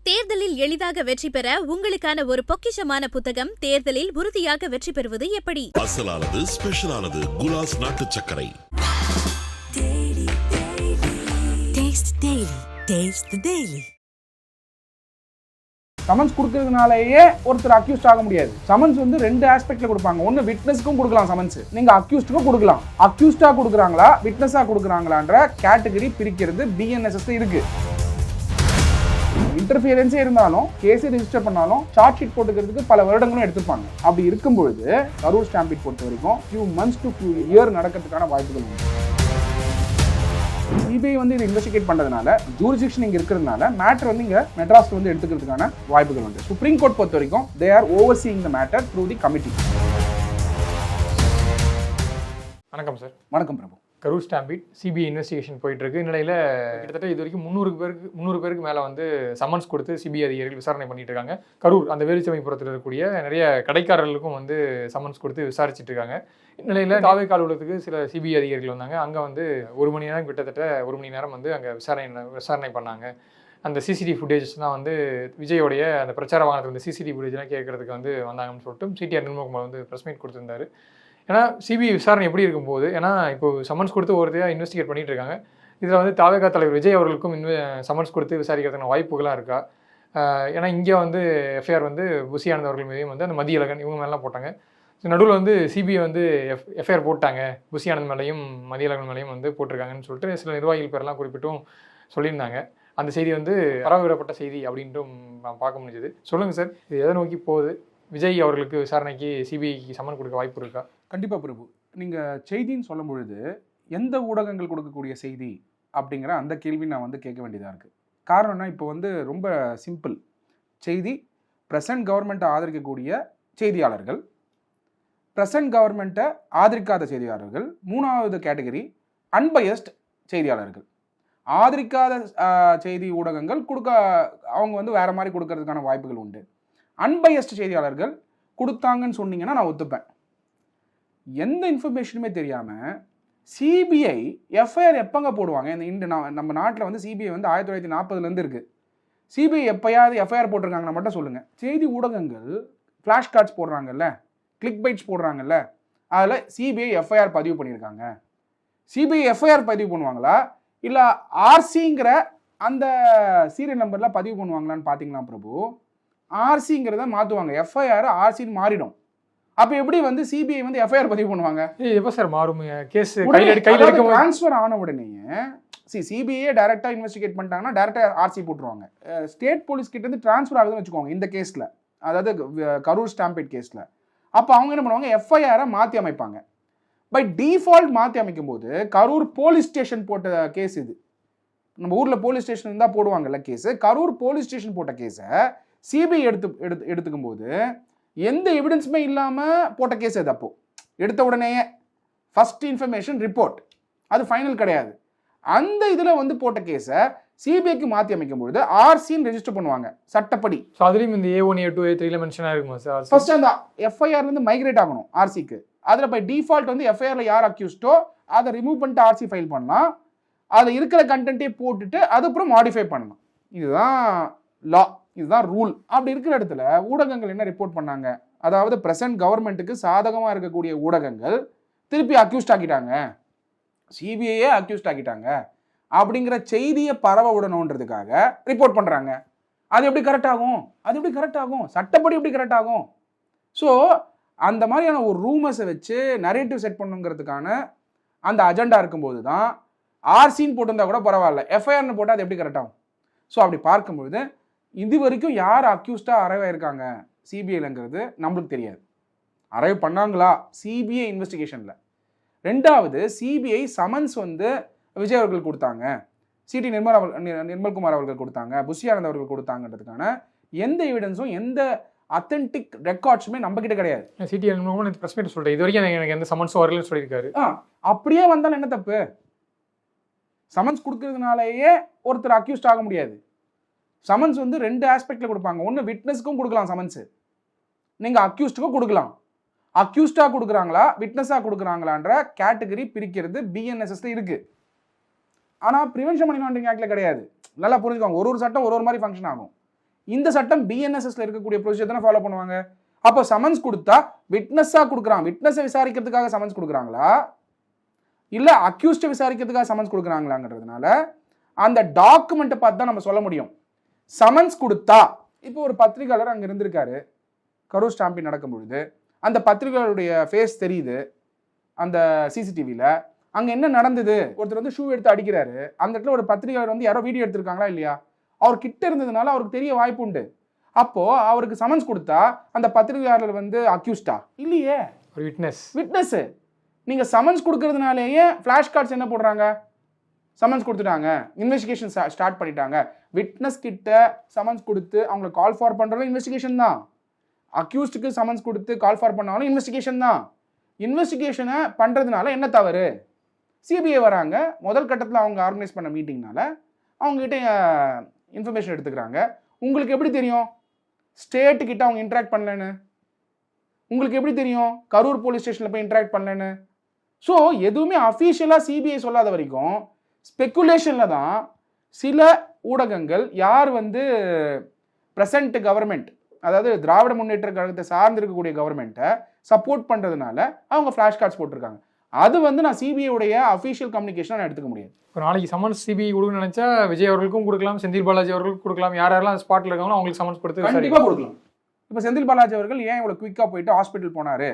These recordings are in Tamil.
தேர்தலில் எளிதாக வெற்றி பெற உங்களுக்கான ஒரு பொக்கிஷமான புத்தகம் தேர்தலில் உறுதியாக வெற்றி பெறுவது எப்படி? அசலானது ஸ்பெஷலானது குலாஸ் நாட்டு சர்க்கரை. சமன்ஸ் கொடுக்கறதுனாலயே ஒருத்தர் அக்யூஸ்ட் ஆக முடியாது. சமன்ஸ் வந்து ரெண்டு ஆஸ்பெக்ட்ல கொடுப்பாங்க. ஒன்னு விட்னஸ்க்கும் கொடுக்கலாம் சமன்ஸ், நீங்க அக்யூஸ்டுக்கும் கொடுக்கலாம். அக்யூஸ்டா கொடுக்குறாங்களா விட்னஸா கொடுக்குறாங்களான்ற கேட்டகரி பிரிக்கிறது பிஎன்எஸ்எஸ் இருக்கு. இன்டர்ஃபியரன்ஸே இருந்தாலும் கேஸை ரெஜிஸ்டர் பண்ணாலும் சார்ஜ் ஷீட் போட்டுக்கிறதுக்கு பல வருடங்களும் எடுத்துப்பாங்க. அப்படி இருக்கும்பொழுது கரூர் ஸ்டாம்பீட் பொறுத்த வரைக்கும் few months to few year நடக்கிறதுக்கான வாய்ப்புகள் உண்டு. சிபிஐ வந்து இதை இன்வெஸ்டிகேட் பண்றதுனால ஜூரிஸ்டிக்ஷன் இங்க இருக்கிறதுனால மேட்டர் வந்து இங்க மெட்ராஸ்ல வந்து எடுத்துக்கிறதுக்கான வாய்ப்புகள் உண்டு. சுப்ரீம் கோர்ட் பொறுத்த வரைக்கும் they are overseeing the matter through the committee. வணக்கம் சார். வணக்கம் Prabhu. Karur stampede CBI investigation போயிட்டு இருக்கு. இந்நிலையில் கிட்டத்தட்ட இது வரைக்கும் 300 பேருக்கு மேலே வந்து சம்மன்ஸ் கொடுத்து சிபிஐ அதிகாரிகள் விசாரணை பண்ணிட்டு இருக்காங்க. கரூர் அந்த வேலுச்சமைப்புறத்தில் இருக்கக்கூடிய நிறைய கடைக்காரர்களுக்கும் வந்து சம்மன்ஸ் கொடுத்து விசாரிச்சுட்டு இருக்காங்க. இந்நிலையில் தாவேகா அலுவலகத்துக்கு சில சிபிஐ அதிகாரிகள் வந்தாங்க. அங்கே வந்து 1 மணி நேரம் கிட்டத்தட்ட 1 மணி நேரம் வந்து அங்கே விசாரணை பண்ணாங்க. அந்த சிசிடிவி ஃபுட்டேஜஸ்லாம் வந்து விஜயோடைய அந்த பிரச்சார வாகனத்துக்கு வந்து சிசிடிவி ஃபுட்டேஜ்லாம் கேட்கறதுக்கு வந்து வந்தாங்கன்னு சொல்லிட்டு சிடிஆர் நிர்மல்குமார் வந்து ப்ரெஸ் மீட் கொடுத்துருந்தாரு. ஏன்னா சிபிஐ விசாரணை எப்படி இருக்கும்போது, ஏன்னா இப்போ சம்மன்ஸ் கொடுத்து ஒருத்தையாக இன்வெஸ்டிகேட் பண்ணிட்டு இருக்காங்க. இதில் வந்து தாவேகா தலைவர் விஜய் அவர்களுக்கும் சம்மன்ஸ் கொடுத்து விசாரிக்கிறதுக்கான வாய்ப்புகளாக இருக்கா? ஏன்னா இங்கே வந்து எஃப்ஐஆர் வந்து புசி ஆனந்த் அவர்கள் மீதையும் வந்து அந்த மதியழகன் இவங்க மேலாம் போட்டாங்க. நடுவில் வந்து சிபிஐ வந்து எஃப்ஐஆர் போட்டாங்க, புசி ஆனந்த் மேலேயும் மதியழகன் மேலேயும் வந்து போட்டிருக்காங்கன்னு சொல்லிட்டு சில நிர்வாகிகள் பேரெல்லாம் குறிப்பிட்டும் சொல்லியிருந்தாங்க. அந்த செய்தி வந்து பரவவிடப்பட்ட செய்தி அப்படின்ட்டும் பார்க்க முடிஞ்சது. சொல்லுங்கள் சார், இது எதை நோக்கி போகுது? விஜய் அவர்களுக்கு விசாரணைக்கு சிபிஐக்கு சம்மன் கொடுக்க வாய்ப்பு இருக்கா? கண்டிப்பாக பிரபு. நீங்கள் செய்தின்னு சொல்லும் பொழுது எந்த ஊடகங்கள் கொடுக்கக்கூடிய செய்தி அப்படிங்கிற அந்த கேள்வி நான் வந்து கேட்க வேண்டியதாக இருக்குது. காரணம்னா இப்போ வந்து ரொம்ப சிம்பிள். செய்தி ப்ரெசன்ட் கவர்மெண்ட்டை ஆதரிக்கக்கூடிய செய்தியாளர்கள், ப்ரெசன்ட் கவர்மெண்ட்டை ஆதரிக்காத செய்தியாளர்கள், 3வது கேட்டகரி அன்பயஸ்ட் செய்தியாளர்கள். ஆதரிக்காத செய்தி ஊடகங்கள் அவங்க வந்து வேறு மாதிரி கொடுக்கறதுக்கான வாய்ப்புகள் உண்டு. அன்பயஸ்ட் செய்தியாளர்கள் கொடுத்தாங்கன்னு சொன்னீங்கன்னா நான் ஒத்துப்பேன். எந்த இன்ஃபர்மேஷனுமே தெரியாமல் சிபிஐ எஃப்ஐஆர் எப்போங்க போடுவாங்க? நம்ம நாட்டில் வந்து சிபிஐ வந்து 1940 இருக்குது. சிபிஐ எப்போயாவது எஃப்ஐஆர் போட்டிருக்காங்கன்னா மட்டும் சொல்லுங்கள். செய்தி ஊடகங்கள் ஃப்ளாஷ் கார்ட்ஸ் போடுறாங்கல்ல, கிளிக் பைட்ஸ் போடுறாங்கல்ல, அதில் சிபிஐ எஃப்ஐஆர் பதிவு பண்ணியிருக்காங்க. சிபிஐ எஃப்ஐஆர் பதிவு பண்ணுவாங்களா இல்லை ஆர்சிங்கிற அந்த சீரியல் நம்பரில் பதிவு பண்ணுவாங்களான்னு பார்த்தீங்களா பிரபு? ஆர்சிங்கிறத மாற்றுவாங்க, எஃப்ஐஆர் ஆர்சின்னு மாறிடும். அப்போ எப்படி வந்து சிபிஐ வந்து எஃப்ஐஆர் பதிவு பண்ணுவாங்க? எப்போ சார் மாறும்? கேஸ் ட்ரான்ஸ்ஃபர் ஆன உடனேயே சிபிஐயே டைரக்டாக இன்வெஸ்டிகேட் பண்ணிட்டாங்கன்னா டைரக்டாக ஆர்சி போட்டுருவாங்க. ஸ்டேட் போலீஸ் கிட்ட இருந்து ட்ரான்ஸ்ஃபர் ஆகுதுன்னு வச்சுக்கோங்க இந்த கேஸில், அதாவது கரூர் ஸ்டாம்பீட் கேஸில். அப்போ அவங்க என்ன பண்ணுவாங்க? எஃப்ஐஆரை மாற்றி அமைப்பாங்க. பை டிஃபால்ட் மாற்றி அமைக்கும் போது கரூர் போலீஸ் ஸ்டேஷன் போட்ட கேஸ் இது. நம்ம ஊரில் போலீஸ் ஸ்டேஷன் இருந்தால் போடுவாங்கல்ல கேஸு. கரூர் போலீஸ் ஸ்டேஷன் போட்ட கேஸை சிபிஐ எடுத்துக்கும் போது எந்த எவிடன்ஸுமே இல்லாமல் போட்ட கேஸ் அது. அப்போ எடுத்த உடனேயே ஃபர்ஸ்ட் இன்ஃபர்மேஷன் ரிப்போர்ட், அது ஃபைனல் கிடையாது. அந்த இதில் வந்து போட்ட கேஸை சிபிஐக்கு மாற்றி அமைக்கும் பொழுது ஆர்சின்னு ரெஜிஸ்டர் பண்ணுவாங்க சட்டப்படி. ஸோ அதுலேயும் இந்த A1 A2 A3 mention ஆகிருக்குமா sir? First அந்த எஃப்ஐஆர்லேருந்து மைக்ரேட் ஆகணும் ஆர்சிக்கு. அதில் பை டிஃபால்ட் வந்து எஃப்ஐஆரில் யார் அக்யூஸ்டோ அதை ரிமூவ் பண்ணிட்டு ஆர்சி ஃபைல் பண்ணலாம். அதை இருக்கிற கண்டென்ட்டே போட்டுட்டு அதுக்கப்புறம் மாடிஃபை பண்ணணும். இதுதான் லா, இதுதான் ரூல். அப்படி இருக்கிற இடத்துல ஊடகங்கள் என்ன ரிப்போர்ட் பண்ணாங்க? அதாவது பிரசன்ட் கவர்மெண்ட்டுக்கு சாதகமாக இருக்கக்கூடிய ஊடகங்கள் திருப்பி அக்யூஸ்ட் ஆக்கிட்டாங்க, சிபிஐயே அக்யூஸ்ட் ஆக்கிட்டாங்க அப்படிங்கிற செய்தியை பரவ விடணுன்றதுக்காக ரிப்போர்ட் பண்ணுறாங்க. அது எப்படி கரெக்ட் ஆகும்? அது எப்படி கரெக்ட் ஆகும்? சட்டப்படி எப்படி கரெக்ட் ஆகும்? ஸோ அந்த மாதிரியான ஒரு ரூமர்ஸை வச்சு நரேட்டிவ் செட் பண்ணுங்கிறதுக்கான அந்த அஜெண்டா இருக்கும்போது தான் ஆர்சின்னு போட்டிருந்தா கூட பரவாயில்ல, எஃப்ஐஆர்னு போட்டால் அது எப்படி கரெக்ட் ஆகும்? ஸோ அப்படி பார்க்கும்பொழுது இது வரைக்கும் யார் அக்யூஸ்டாக அரைவாயிருக்காங்க சிபிஐலங்கிறது நம்மளுக்கு தெரியாது. அரைவ் பண்ணாங்களா சிபிஐ இன்வெஸ்டிகேஷனில்? 2வது சிபிஐ சமன்ஸ் வந்து விஜய் அவர்கள் கொடுத்தாங்க, சிடி நிர்மல்குமார் அவர்கள் கொடுத்தாங்க, புசி ஆனந்த் அவர்கள் கொடுத்தாங்கன்றதுக்கான எந்த எவிடன்ஸும் எந்த அத்தன்டிக் ரெக்கார்ட்ஸுமே நம்ம கிட்ட கிடையாது. சிடி நிர்மல்குமார் ப்ரெஸ் மீட் சொல்லிட்டு இது வரைக்கும் எனக்கு எந்த சமன்ஸும் வரலன்னு சொல்லியிருக்காரு. அப்படியே வந்தாலும் என்ன தப்பு? சமன்ஸ் கொடுக்கறதுனாலயே ஒருத்தர் அக்யூஸ்ட் ஆக முடியாது. சமன்ஸ் வந்து ரெண்டு ஆஸ்பெக்ட்ல கொடுப்பாங்க. ஒன்று விட்னஸ்க்கும் கொடுக்கலாம் சமன்ஸ், நீங்கள் அக்யூஸ்டுக்கும் கொடுக்கலாம். அக்யூஸ்டாக கொடுக்குறாங்களா விட்னஸாக கொடுக்குறாங்களான்ற கேட்டகரி பிரிக்கிறது பிஎன்எஸ்எஸ்ல இருக்கு. ஆனால் ப்ரிவென்ஷன் மணி லாண்டரிங் ஆக்டில் கிடையாது. நல்லா புரிஞ்சுக்கோங்க, ஒரு சட்டம் ஒரு மாதிரி ஃபங்க்ஷன் ஆகும். இந்த சட்டம் பிஎன்எஸ்எஸ்ல இருக்கக்கூடிய ப்ரொசீஜர் தானே ஃபாலோ பண்ணுவாங்க. அப்போ சமன்ஸ் கொடுத்தா விட்னஸா கொடுக்குறாங்க, விட்னஸை விசாரிக்கிறதுக்காக சமன்ஸ் கொடுக்குறாங்களா இல்ல அக்யூஸ்டை விசாரிக்கிறதுக்காக சமன்ஸ் கொடுக்குறாங்களாங்கிறதுனால அந்த டாக்குமெண்ட்டை பார்த்து தான் நம்ம சொல்ல முடியும். சமன்ஸ் கொடுத்தா இப்போ ஒரு பத்திரிகையாளர் அங்கே இருந்திருக்காரு, கரூர் ஸ்டாம்பிங் நடக்கும் பொழுது அந்த பத்திரிகையாளருடைய ஃபேஸ் தெரியுது அந்த சிசிடிவியில். அங்கே என்ன நடந்தது, ஒருத்தர் வந்து ஷூ எடுத்து அடிக்கிறாரு, அந்த இடத்துல ஒரு பத்திரிகையாளர் வந்து யாரோ வீடியோ எடுத்திருக்காங்களா இல்லையா, அவர் கிட்ட இருந்ததுனால அவருக்கு தெரிய வாய்ப்பு உண்டு. அப்போ அவருக்கு சமன்ஸ் கொடுத்தா அந்த பத்திரிகையாளர் வந்து அக்யூஸ்டா இல்லையே, ஒரு விட்னஸ். நீங்க சமன்ஸ் கொடுக்கறதுனாலேயே ஃபிளாஷ் கார்ட்ஸ் என்ன போடுறாங்க, சமன்ஸ் கொடுத்துட்டாங்க, இன்வெஸ்டிகேஷன் ஸ்டார்ட் பண்ணிட்டாங்க. விட்னஸ் கிட்ட சமன்ஸ் கொடுத்து அவங்களை கால் ஃபார் பண்றதும் இன்வெஸ்டிகேஷன் தான், அக்யூஸ்டுக்கு சமன்ஸ் கொடுத்து கால் ஃபார் பண்ணாலும் இன்வெஸ்டிகேஷன் தான். இன்வெஸ்டிகேஷனை பண்றதுனால என்ன தவறு? சிபிஐ வராங்க, முதல் கட்டத்தில் அவங்க ஆர்கனைஸ் பண்ண மீட்டிங்னால அவங்ககிட்ட இன்ஃபர்மேஷன் எடுத்துக்கிறாங்க. உங்களுக்கு எப்படி தெரியும் ஸ்டேட்டு கிட்ட அவங்க இன்ட்ராக்ட் பண்ணலன்னு? உங்களுக்கு எப்படி தெரியும் கரூர் போலீஸ் ஸ்டேஷனில் போய் இன்ட்ராக்ட் பண்ணலன்னு? ஸோ எதுவுமே அஃபீஷியலாக சிபிஐ சொல்லாத வரைக்கும் ஸ்பெக்குலேஷனில் தான் சில ஊடகங்கள் யார் வந்து ப்ரெசன்ட் கவர்மெண்ட், அதாவது திராவிட முன்னேற்ற கழகத்தை சார்ந்திருக்கக்கூடிய கவர்மெண்ட்டை சப்போர்ட் பண்ணுறதுனால அவங்க ஃப்ளாஷ் கார்ட்ஸ் போட்டிருக்காங்க. அது வந்து நான் சிபிஐ உடைய அஃபீஷியல் கம்யூனிகேஷன் நான் எடுத்துக்க முடியாது. இப்போ நாளைக்கு சமன்ஸ் சிபிஐ கொடுக்கணும்னு நினைச்சா விஜய் அவர்களுக்கும் கொடுக்கலாம், செந்தில் பாலாஜி அவர்களுக்கும் கொடுக்கலாம், யாரெல்லாம் ஸ்பாட்டில் இருக்காங்களோ அவங்களுக்கு சமன்ஸ் கொடுத்து கண்டிப்பாக கொடுக்கலாம். இப்போ செந்தில் பாலாஜி அவர்கள் ஏன் இவ்வளோ குயிக்காக போயிட்டு ஹாஸ்பிட்டல் போனாரு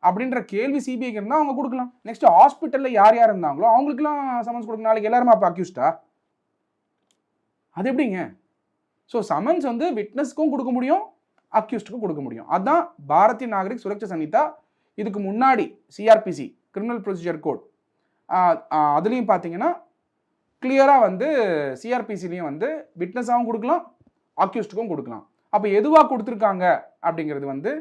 அப்படின்ற கேள்வி சிபிஐக்கு இருந்தால் அவங்க கொடுக்கலாம். நெக்ஸ்ட் ஹாஸ்பிட்டலில் யார் யார் இருந்தாங்களோ அவங்களுக்குலாம் சமன்ஸ் கொடுக்கணும். நாளைக்கு எல்லாருமே அப்போ அக்யூஸ்டா? அது எப்படிங்க? ஸோ சமன்ஸ் வந்து விட்னஸ்க்கும் கொடுக்க முடியும், அக்யூஸ்டுக்கும் கொடுக்க முடியும். அதுதான் பாரதிய நாகரிக் சுரக்ஷா சன்னிதா. இதுக்கு முன்னாடி சிஆர்பிசி கிரிமினல் ப்ரொசீஜர் கோட் அதுலேயும் பார்த்தீங்கன்னா கிளியராக வந்து சிஆர்பிசிலையும் வந்து விட்னஸாகவும் கொடுக்கலாம், அக்யூஸ்டுக்கும் கொடுக்கலாம். அப்போ எதுவாக கொடுத்துருக்காங்க அப்படிங்கிறது வந்து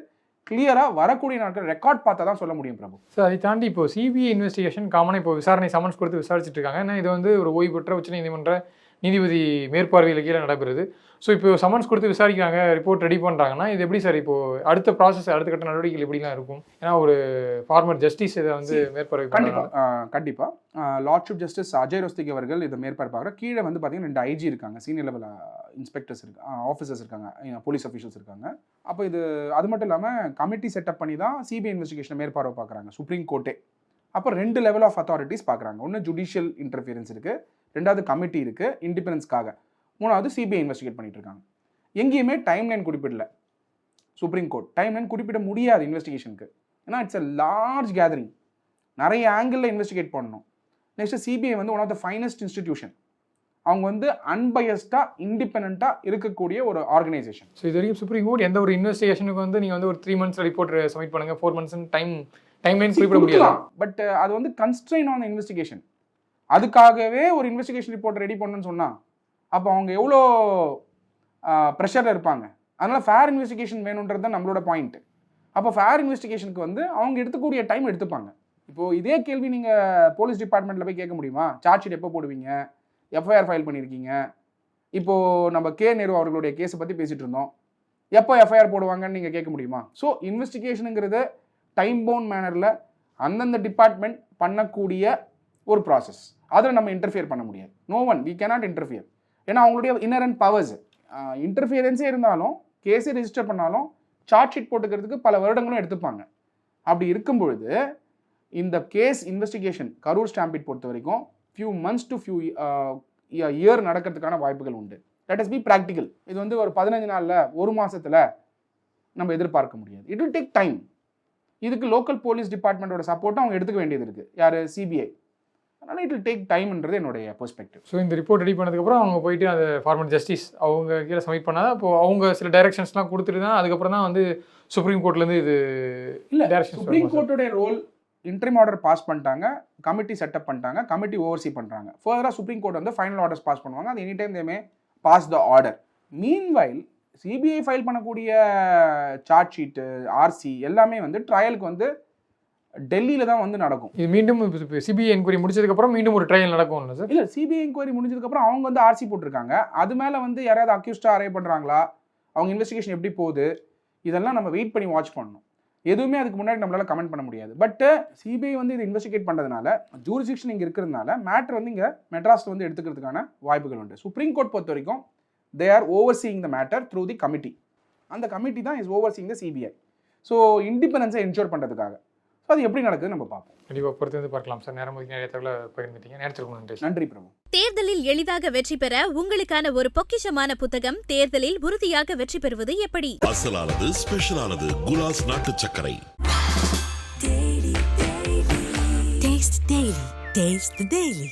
கிளியராக வரக்கூடிய நாட்கள் ரெக்கார்ட் பார்த்தா தான் சொல்ல முடியும் பிரபு. சார் அதை தாண்டி இப்போ சிபிஐ இன்வெஸ்டிகேஷன் காமனாக இப்போ விசாரணை சமன்ஸ் கொடுத்து விசாரிச்சுட்டு இருக்காங்க. ஏன்னா இது வந்து ஒரு ஓய்வு பெற்ற உச்சநீதிமன்ற நீதிபதி மேற்பார்வையில் கீழே நடைபெறுது. ஸோ இப்போ சமன்ஸ் கொடுத்து விசாரிக்கிறாங்க, ரிப்போர்ட் ரெடி பண்ணுறாங்கன்னா இது எப்படி சார் இப்போ அடுத்த ப்ராசஸ், அடுத்த கட்ட நடவடிக்கைகள் எப்படிலாம் இருக்கும்? ஏன்னா ஒரு ஃபார்மர் ஜஸ்டிஸ் இதை வந்து மேற்பார்வை கண்டிப்பாக லார்ட்ஷிப் ஜஸ்டிஸ் அஜய் ரோஸ்திக் அவர்கள் இதை மேற்பார்ப்பாங்க. கீழே வந்து பார்த்தீங்கன்னா 2 ஐஜி இருக்காங்க, சீனியர் லெவல் இன்ஸ்பெக்டர்ஸ் இருக்காங்க, ஆஃபீஸர்ஸ் இருக்காங்க, போலீஸ் அஃபீஷியல்ஸ் இருக்காங்க. அப்போ இது அது மட்டும் இல்லாமல் கமிட்டி செட்டப் பண்ணி தான் சிபிஐ இன்வெஸ்டிகேஷன் மேற்பார்வை பார்க்குறாங்க சுப்ரீம் கோர்ட்டே. அப்போ 2 லெவல் ஆஃப் அத்தாரிட்டிஸ் பார்க்குறாங்க. ஒன்று ஜுடிஷியல் இன்டர்ஃபியரன்ஸ் இருக்குது, 2வது கமிட்டி இருக்குது இண்டிபெண்டன்ஸ்க்காக, 3வது சிபிஐ இன்வெஸ்டிகேட் பண்ணிட்டு இருக்காங்க. எங்கேயுமே டைம் லைன் குறிப்பிடல சுப்ரீம் கோர்ட். டைம் லைன் குறிப்பிட முடியாது இன்வெஸ்டிகேஷனுக்கு, ஏன்னா இட்ஸ் அ லார்ஜ் கேதரிங், நிறைய ஆங்கிளில் இன்வெஸ்டிகேட் பண்ணணும். நெக்ஸ்ட் சிபிஐ வந்து one of the finest institution, அவங்க வந்து அன்பயஸ்டாக இண்டிபெண்ட்டாக இருக்கக்கூடிய ஒரு ஆர்கனைசேஷன். ஸோ இது வரைக்கும் சுப்ரீம் கோர்ட் எந்த ஒரு இன்வெஸ்டிகேஷனுக்கு வந்து நீங்கள் வந்து ஒரு 3 months ரிப்போர்ட் சப்மிட் பண்ணுங்க, 4 months டைம்லைன் குறிப்பிட முடியாது. பட் அது வந்து கன்ஸ்ட்ரெயின் ஆன் இன்வெஸ்டிகேஷன். அதுக்காகவே ஒரு இன்வெஸ்டிகேஷன் ரிப்போர்ட் ரெடி பண்ணணும்னு சொன்னால் அப்போ அவங்க எவ்வளோ ப்ரெஷரில் இருப்பாங்க. அதனால் ஃபேர் இன்வெஸ்டிகேஷன் வேணுன்றது தான் நம்மளோட பாயிண்ட். அப்போ ஃபேர் இன்வெஸ்டிகேஷனுக்கு வந்து அவங்க எடுத்துக்கூடிய டைம் எடுத்துப்பாங்க. இப்போது இதே கேள்வி நீங்கள் போலீஸ் டிபார்ட்மெண்ட்டில் போய் கேட்க முடியுமா? சார்ஜ் ஷீட் எப்போ போடுவீங்க, எஃப்ஐஆர் ஃபைல் பண்ணியிருக்கீங்க, இப்போது நம்ம கே நேரு அவர்களுடைய கேஸை பற்றி பேசிகிட்டு இருந்தோம், எப்போ எஃப்ஐஆர் போடுவாங்கன்னு நீங்கள் கேட்க முடியுமா? ஸோ இன்வெஸ்டிகேஷனுங்கிறது டைம் பவுண்ட் மேனரில் அந்தந்த டிபார்ட்மெண்ட் பண்ணக்கூடிய ஒரு ப்ராசஸ். அதில் நம்ம இன்டர்ஃபியர் பண்ண முடியாது. No one, we cannot interfere. ஏன்னா அவங்களுடைய இன்னரண்ட் பவர்ஸ். இன்டர்ஃபியரன்ஸே இருந்தாலும் கேஸை ரெஜிஸ்டர் பண்ணாலும் சார்ஜ் ஷீட் போட்டுக்கிறதுக்கு பல வருடங்களும் எடுத்துப்பாங்க. அப்படி இருக்கும் பொழுது இந்த கேஸ் இன்வெஸ்டிகேஷன் கரூர் ஸ்டாம்பிட் பொறுத்த வரைக்கும் few months to few year நடக்கிறதுக்கான வாய்ப்புகள் உண்டு. Let us B practical. இது வந்து ஒரு 15 நாளில் 1 மாதத்தில் நம்ம எதிர்பார்க்க முடியாது. It will take time. இதுக்கு லோக்கல் போலீஸ் டிபார்ட்மெண்ட்டோட சப்போர்ட்டும் அவங்க எடுத்துக்க வேண்டியது இருக்குது. யார்? சிபிஐ. அதனால் இட் வில் டேக் டைம்ன்றது என்னுடைய பெர்ஸ்பெக்டிவ். ஸோ இந்த ரிப்போர்ட் ரெடி பண்ணதுக்கப்புறம் அவங்க போயிட்டு அந்த ஃபார்மர் ஜஸ்டிஸ் அவங்க கீழே சப்மிட் பண்ணால் இப்போது அவங்க சில டைரக்ஷன்ஸ்லாம் கொடுத்துட்டு தான் அதுக்கப்புறம் தான் வந்து சுப்ரீம் கோர்ட்லேருந்து இது இல்லை டைரக்ஷன். சுப்ரீம் கோர்ட்டோடைய ரோல் இன்ட்ரிம் ஆர்டர் பாஸ் பண்ணிட்டாங்க, கமிட்டி செட்டப் பண்ணிட்டாங்க, கமிட்டி ஓவர்சி பண்ணுறாங்க. ஃபர்தராக சுப்ரீம் கோர்ட் வந்து ஃபைனல் ஆர்டர்ஸ் பாஸ் பண்ணுவாங்க. அது any time they may pass the order. Meanwhile CBI file பண்ணக்கூடிய சார்ஜ் ஷீட்டு, ஆர்சி எல்லாமே வந்து ட்ரையலுக்கு வந்து டெல்லியில் தான் வந்து நடக்கும். இது மீண்டும் சிபிஐ என்கொயரி முடிச்சதுக்கப்புறம் மீண்டும் ஒரு ட்ரையல் நடக்கும் சார்? இல்லை, சிபிஐ என்கொயரி முடிஞ்சதுக்கப்புறம் அவங்க வந்து ஆர்சி போட்டிருக்காங்க. அது மேலே வந்து யாராவது அக்யூஸ்டாக அரைவ் பண்ணுறாங்களா, அவங்க இன்வெஸ்டிகேஷன் எப்படி போகுது, இதெல்லாம் நம்ம வெயிட் பண்ணி வாட்ச் பண்ணணும். எதுவுமே அதுக்கு முன்னாடி நம்மளால கமெண்ட் பண்ண முடியாது. பட் சிபிஐ வந்து இது இன்வெஸ்டிகேட் பண்ணுறதுனால ஜூரிஸ்டிக்ஷன் இங்கே இருக்கிறதுனால மேட்டர் வந்து இங்கே மெட்ராஸில் வந்து எடுத்துக்கிறதுக்கான வாய்ப்புகள் உண்டு. சுப்ரீம் கோர்ட் பொறுத்த வரைக்கும் they are overseeing the matter through the committee. அந்த கமிட்டி தான் is overseeing the CBI. So இண்டிபெண்டன்ஸை என்ஷூர் பண்ணுறதுக்காக. ஸோ அது எப்படி நடக்குதுன்னு நம்ம பார்ப்போம். கண்டிப்பாக பொறுத்து வந்து பார்க்கலாம் சார். நேரம் ஒதுக்கி நிறைய தகவலை பகிர்ந்துட்டீங்க. நேரத்திற்கு நன்றி. நன்றி பிரபு. தேர்தலில் எளிதாக வெற்றி பெற உங்களுக்கான ஒரு பொக்கிஷமான புத்தகம் தேர்தலில் உறுதியாக வெற்றி பெறுவது எப்படி? அசலானது ஸ்பெஷலானது குலாஸ் நாட்டு சர்க்கரை. Taste the Daily.